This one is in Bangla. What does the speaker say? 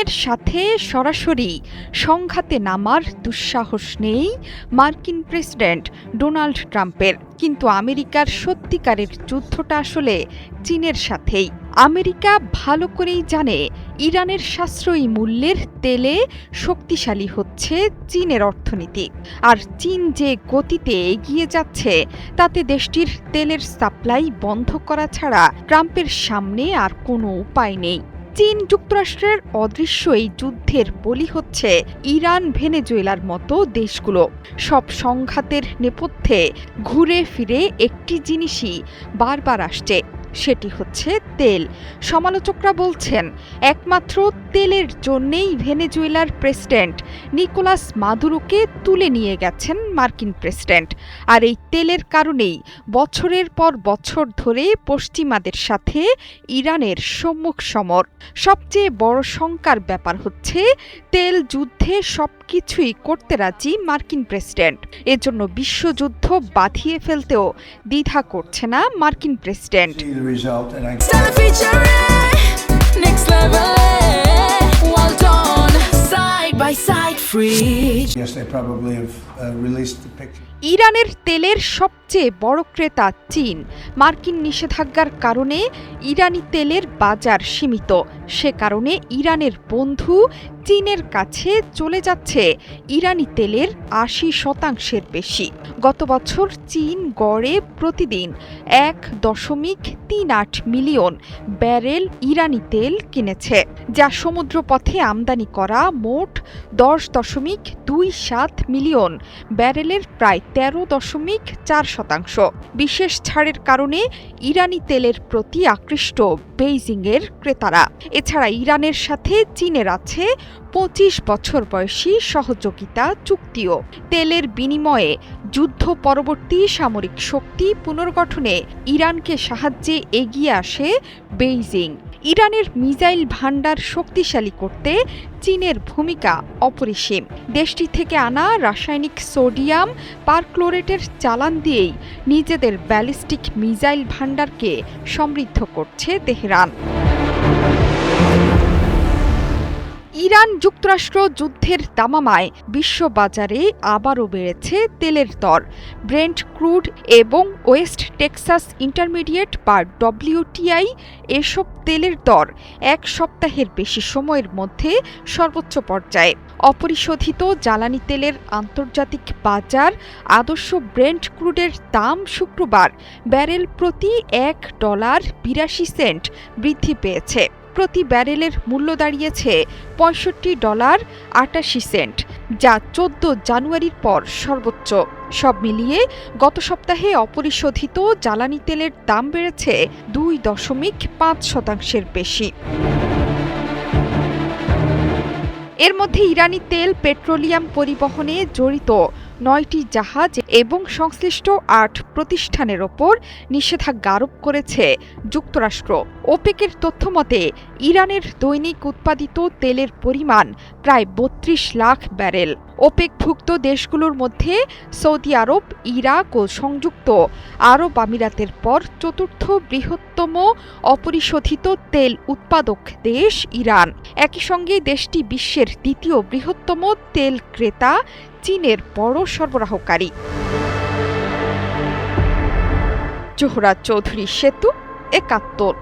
চীনের সাথে সরাসরি সংঘাতে নামার দুঃসাহস নেই মার্কিন প্রেসিডেন্ট ডোনাল্ড ট্রাম্পের। কিন্তু আমেরিকার সত্যিকারের যুদ্ধটা আসলে চীনের সাথেই। আমেরিকা ভালো করেই জানে ইরানের সাশ্রয়ী মূল্যের তেলে শক্তিশালী হচ্ছে চীনের অর্থনীতি। আর চীন যে গতিতে এগিয়ে যাচ্ছে তাতে দেশটির তেলের সাপ্লাই বন্ধ করা ছাড়া ট্রাম্পের সামনে আর কোনো উপায় নেই। চীন যুক্তরাষ্ট্রের অদৃশ্য এই যুদ্ধের বলি হচ্ছে ইরান, ভেনেজুয়েলার মতো দেশগুলো। সব সংঘাতের নেপথ্যে ঘুরে ফিরে একটি জিনিসই বারবার আসছে, সেটি হচ্ছে তেল। সমালোচকরা বলছেন একমাত্র তেলের জন্যেই ভেনেজুয়েলার প্রেসিডেন্ট নিকোলাস মাদুরোকে তুলে নিয়ে গেছেন মার্কিন প্রেসিডেন্ট। আর এই তেলের কারণেই বছরের পর বছর ধরে পশ্চিমাদের সাথে ইরানের সম্মুখ সমর। সবচেয়ে বড় শঙ্কার ব্যাপার হচ্ছে তেল যুদ্ধে সবকিছুই করতে রাজি মার্কিন প্রেসিডেন্ট। এজন্য বিশ্বযুদ্ধ বাঁধিয়ে ফেলতেও দ্বিধা করছে না মার্কিন প্রেসিডেন্ট। ইরানের তেলের সবচেয়ে বড় ক্রেতা চীন। মার্কিন নিষেধাজ্ঞার কারণে ইরানি তেলের বাজার সীমিত। সে কারণে ইরানের বন্ধু চীনের কাছে চলে যাচ্ছে ইরানি তেলের ৮০% বেশি। গত বছর চীন গড়ে প্রতিদিন ১.৩৮ মিলিয়ন ব্যারেল ইরানি তেল কিনেছে, যা সমুদ্রপথে আমদানি করা মোট ১০.২৭ মিলিয়ন ব্যারেলের প্রায় ১৩.৪%। বিশেষ ছাড়ের কারণে ইরানি তেলের প্রতি আকৃষ্ট বেইজিংয়ের ক্রেতারা। এছাড়া ইরানের সাথে চীনের আছে ২৫ বছর বয়সী সহযোগিতা চুক্তিও। তেলের বিনিময়ে যুদ্ধ পরবর্তী সামরিক শক্তি পুনর্গঠনে ইরানকে সাহায্যে এগিয়ে আসে বেইজিং। ইরানের মিসাইল ভান্ডার শক্তিশালী করতে চীনের ভূমিকা অপরিসীম। দেশটি থেকে আনা রাসায়নিক সোডিয়াম পারক্লোরেটের চালান দিয়েই নিজেদের ব্যালিস্টিক মিসাইল ভান্ডারকে সমৃদ্ধ করছে তেহরান। ইরান যুক্তরাষ্ট্র যুদ্ধের দামামায় বিশ্ববাজারে আবারও বেড়েছে তেলের দর। ব্রেন্ট ক্রুড এবং ওয়েস্ট টেক্সাস ইন্টারমিডিয়েট বা WTI এসব তেলের দর এক সপ্তাহের বেশি সময়ের মধ্যে সর্বোচ্চ পর্যায়ে। অপরিশোধিত জ্বালানি তেলের আন্তর্জাতিক বাজার আদর্শ ব্রেন্ট ক্রুডের দাম শুক্রবার ব্যারেল প্রতি $1.82 বৃদ্ধি পেয়েছে। প্রতি ব্যারেলের মূল্য দাঁড়িয়েছে $65.88, যা ১৪ জানুয়ারির পর সর্বোচ্চ। সব মিলিয়ে গত সপ্তাহে অপরিশোধিত জ্বালানি তেলের দাম বেড়েছে ২.৫% বেশি। এর মধ্যে ইরানি তেল পেট্রোলিয়াম পরিবহনে জড়িত ৯টি জাহাজ এবং সংশ্লিষ্ট ৮ প্রতিষ্ঠানের ওপর নিষেধাজ্ঞা আরোপ করেছে যুক্তরাষ্ট্র। ওপেকের তথ্যমতে ইরানের দৈনিক উৎপাদিত তেলের পরিমাণ প্রায় ৩২ লাখ ব্যারেল। ওপেকভুক্ত দেশগুলোর মধ্যে সৌদি আরব, ইরাক ও সংযুক্ত আরব আমিরাতের পর চতুর্থ বৃহত্তম অপরিশোধিত তেল উৎপাদক দেশ ইরান। একই সঙ্গে দেশটি বিশ্বের দ্বিতীয় বৃহত্তম তেল ক্রেতা, চীনের বড় সরবরাহকারী। জোহরা চৌধুরী সেতু, ৭১।